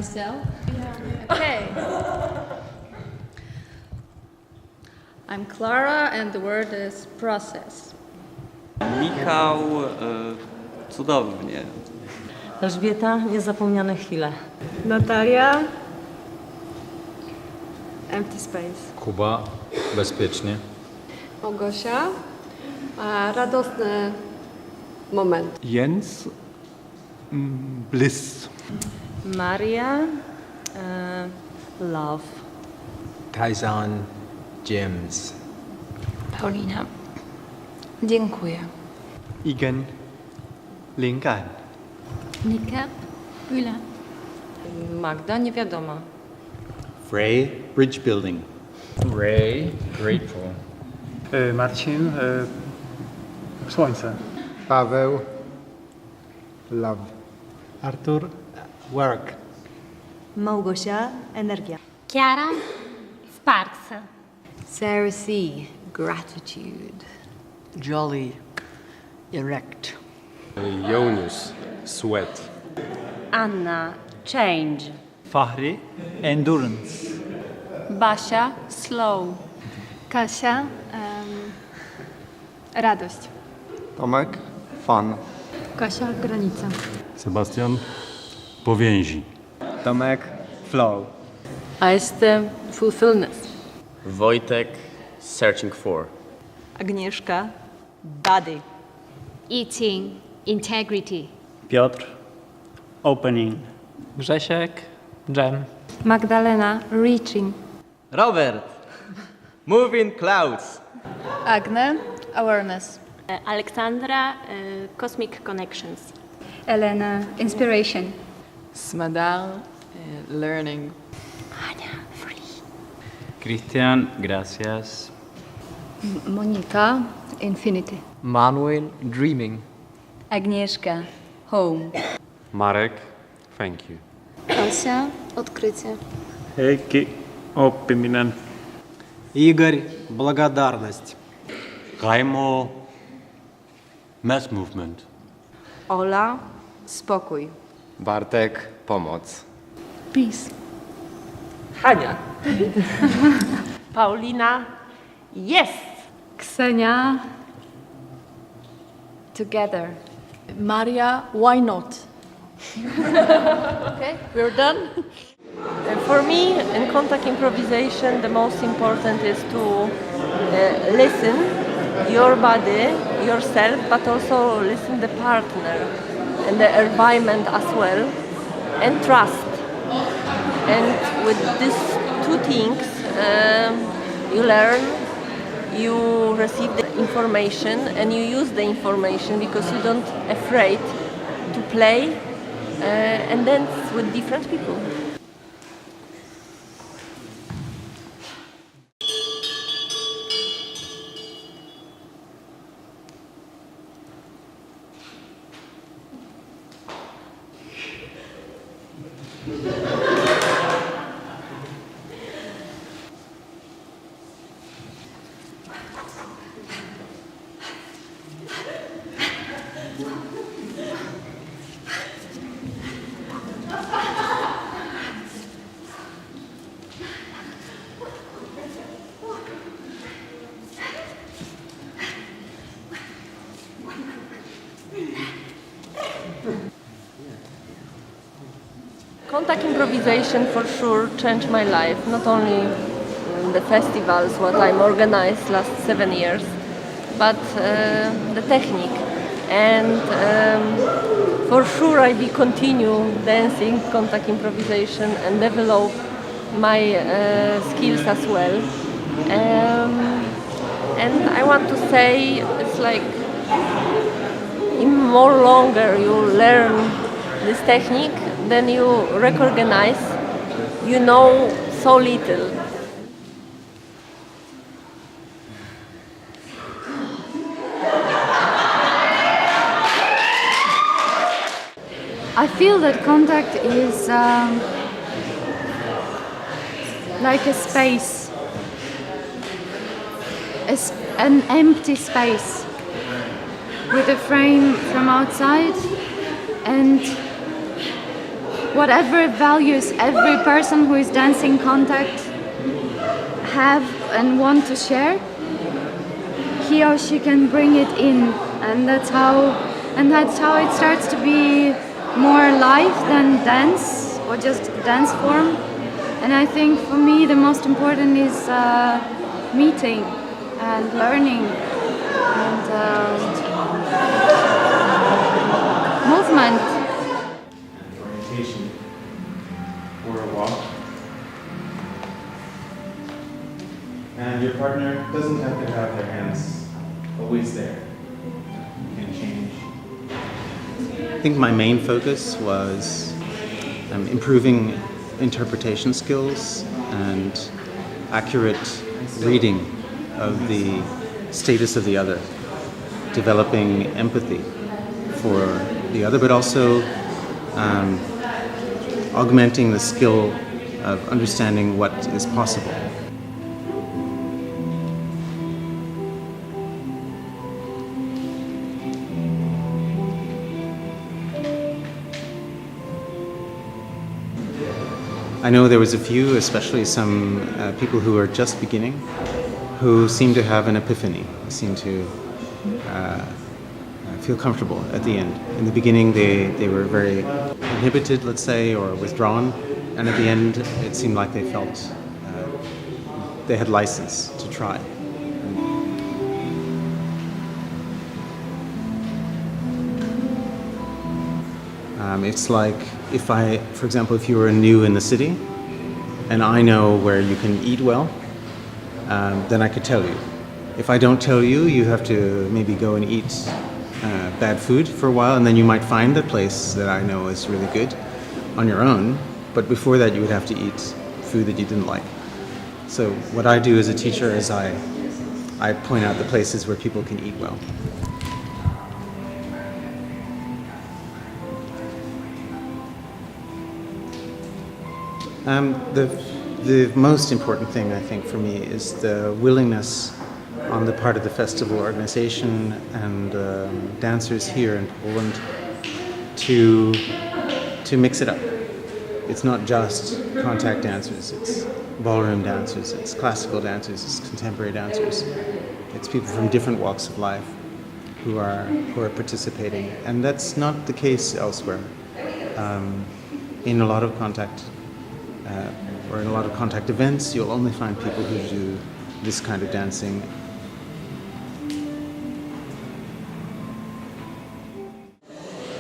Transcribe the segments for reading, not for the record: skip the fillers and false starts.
myself? Okay. I'm Clara and the word is process. Michał, cudownie. Elżbieta, niezapomniane chwile. Natalia. Empty space. Kuba, bezpiecznie. Małgosia. Radosny moment. Jens, bliss. Maria, love. Taizan, James. Paulina. Dziękuję. Igen, Lincoln. Nika. Ula. Magda, niewiadoma. Frey, bridge building. Ray, grateful. Marcin, słońce. Paweł, love. Artur, work. Małgosia. Energia. Chiara. Sparks. Sarah C. Gratitude. Jolly, erect. Jonas, sweat. Anna, change. Fahri, endurance. Basia. Slow. Kasia, radość. Tomek, fun. Kasia, granica. Sebastian, powięzi. Tomek, flow. A jestem fulfillness. Wojtek, searching for. Agnieszka. Body. Eating. Integrity. Piotr, opening. Grzesiek, jam. Magdalena. Reaching. Robert, moving clouds. Agne, awareness. Aleksandra. Cosmic connections. Elena, inspiration. Smadal, learning. Ania. Free. Christian, gracias. Monika, infinity. Manuel, dreaming. Agnieszka, home. Marek, thank you. Kasia, odkrycie. Heikki, oppiminen. Игорь, благодарность. Raimo, mass movement. Ola. Spokój. Bartek, pomoc. Peace. Hania. Paulina, yes! Ksenia, Together. Maria, why not? Okay, we're done. For me, in contact improvisation, the most important is to listen your body, yourself, but also listen the partner and the environment as well, and trust. And with these two things, you learn, you receive the information, and you use the information because you don't afraid to play and dance with different people. Contact improvisation for sure changed my life, not only the festivals, what I'm organized last 7 years, but the technique. And for sure I will continue dancing, contact improvisation and develop my skills as well. And I want to say it's like in more longer you learn this technique, then you recognize you know so little. I feel that contact is like a space, an empty space with a frame from outside and whatever values every person who is dancing contact have and want to share, he or she can bring it in, and that's how it starts to be more life than dance or just dance form. And I think for me the most important is meeting and learning and movement. Orientation or a walk. And your partner doesn't have to have their hands always there. You can change. I think my main focus was improving interpretation skills and accurate reading of the status of the other, developing empathy for the other, but also augmenting the skill of understanding what is possible. I know there was a few, especially some people who are just beginning, who seem to have an epiphany, seem to feel comfortable at the end. In the beginning they were very inhibited, let's say, or withdrawn, and at the end it seemed like they felt they had license to try. It's like for example, if you were new in the city and I know where you can eat well, then I could tell you. If I don't tell you, you have to maybe go and eat bad food for a while, and then you might find the place that I know is really good on your own, but before that you would have to eat food that you didn't like. So what I do as a teacher is I point out the places where people can eat well. The most important thing, I think, for me is the willingness on the part of the festival organization and dancers here in Poland to mix it up. It's not just contact dancers, it's ballroom dancers, it's classical dancers, it's contemporary dancers. It's people from different walks of life who are participating, and that's not the case elsewhere. In a lot of contact or in a lot of contact events, you'll only find people who do this kind of dancing.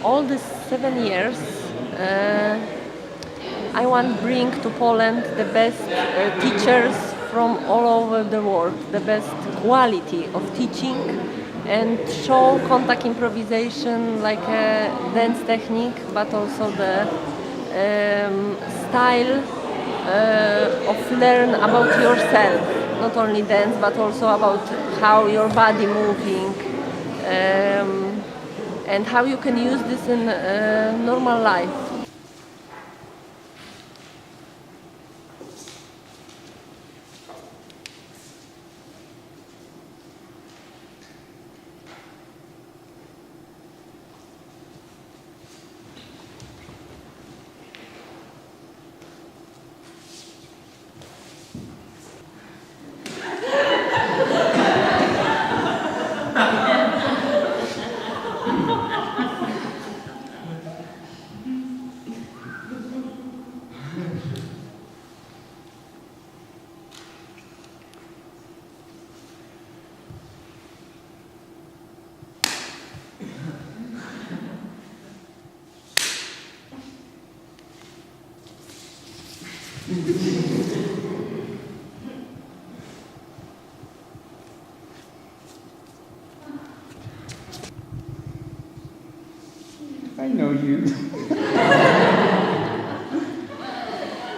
All these 7 years, I want to bring to Poland the best teachers from all over the world, the best quality of teaching, and show contact improvisation like a dance technique, but also the style of learn about yourself, not only dance, but also about how your body moving, and how you can use this in normal life. I know you.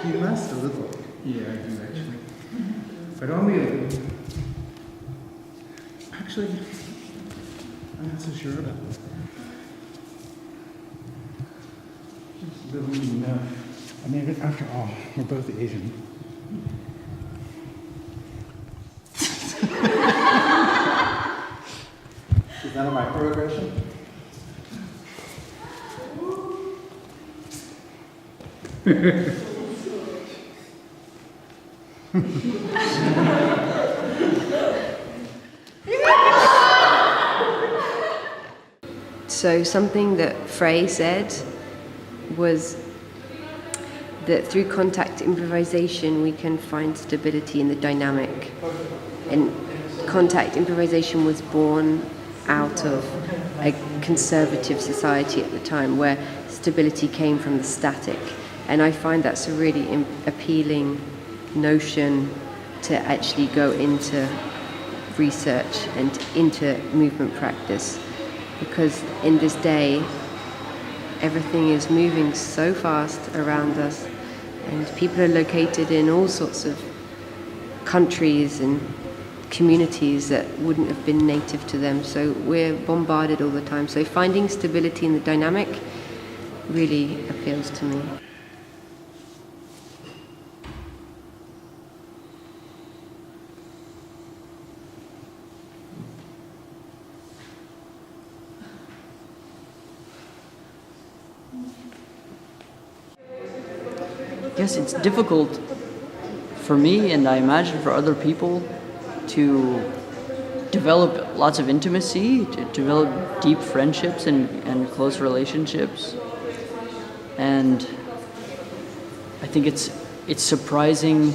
You must a little. Yeah, I do actually. But only a little. Actually, I'm not so sure about it. Just a little enough. I mean, after all, we're both Asian. Is that a microaggression? So something that Frey said was that through contact improvisation we can find stability in the dynamic. And contact improvisation was born out of a conservative society at the time where stability came from the static. And I find that's a really appealing notion to actually go into research and into movement practice, because in this day everything is moving so fast around us and people are located in all sorts of countries and communities that wouldn't have been native to them, so we're bombarded all the time. So finding stability in the dynamic really appeals to me. Yes, it's difficult for me, and I imagine for other people, to develop lots of intimacy, to develop deep friendships and close relationships. And I think it's surprising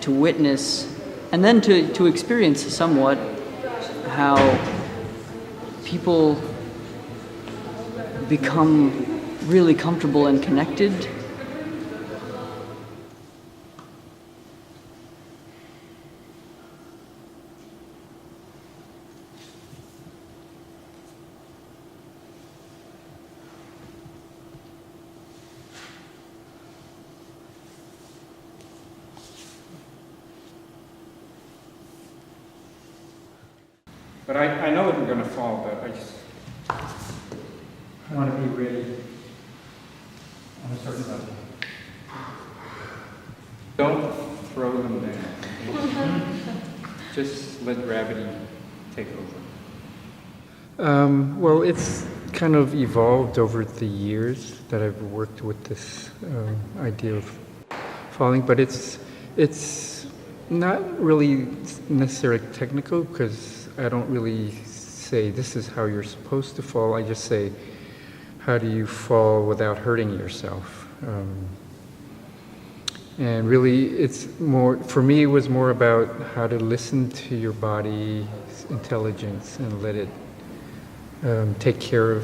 to witness and then to experience somewhat how people become really comfortable and connected. But I know that we're going to fall, but I want to be ready on a certain level. Don't throw them down. Just let gravity take over. Well, it's kind of evolved over the years that I've worked with this idea of falling, but it's not really necessarily technical, because I don't really say this is how you're supposed to fall. I just say, how do you fall without hurting yourself? And really, it's more, for me, it was more about how to listen to your body's intelligence and let it take care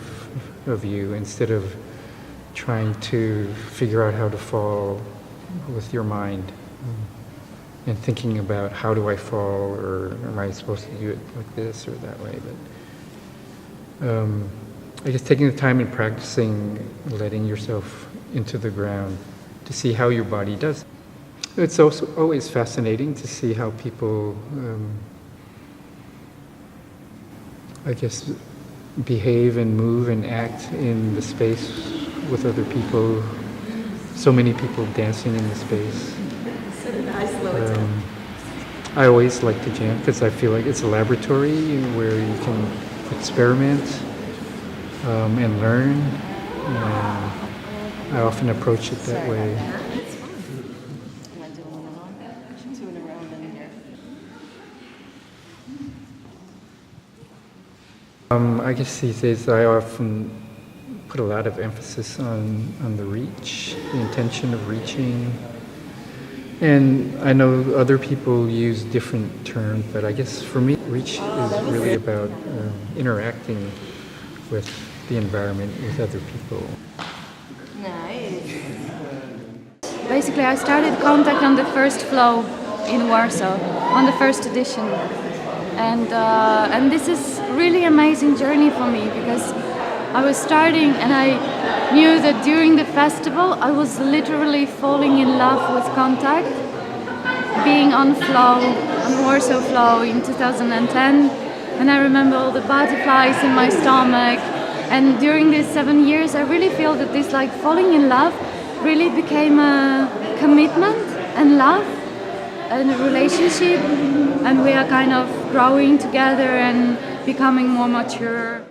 of you, instead of trying to figure out how to fall with your mind. And thinking about, how do I fall, or am I supposed to do it like this or that way? But I guess taking the time and practicing letting yourself into the ground to see how your body does. It's also always fascinating to see how people, I guess, behave and move and act in the space with other people. So many people dancing in the space. I always like to jam because I feel like it's a laboratory where you can experiment and learn. I often approach it that way. I guess these days I often put a lot of emphasis on the reach, the intention of reaching. And I know other people use different terms, but I guess for me, reach is really about interacting with the environment, with other people. Basically, I started contact on the first flow in Warsaw, on the first edition. And this is really amazing journey for me, because I was starting and I knew that during the festival I was literally falling in love with contact. Being on flow, on Warsaw flow in 2010, and I remember all the butterflies in my stomach. And during these 7 years I really feel that this like falling in love really became a commitment and love and a relationship, and we are kind of growing together and becoming more mature.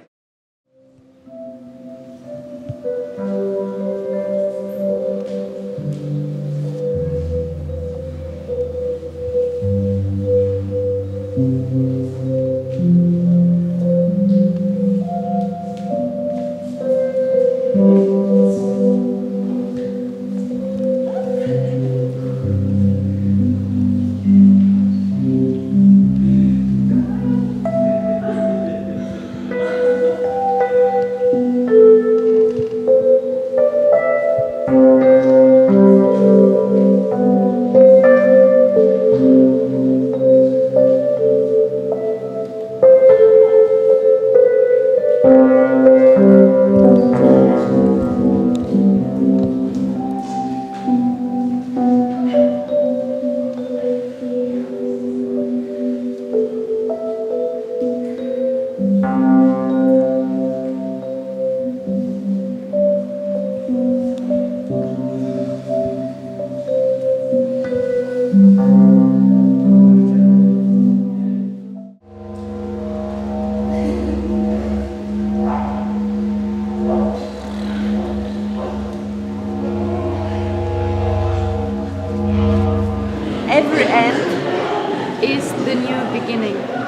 Every end is the new beginning.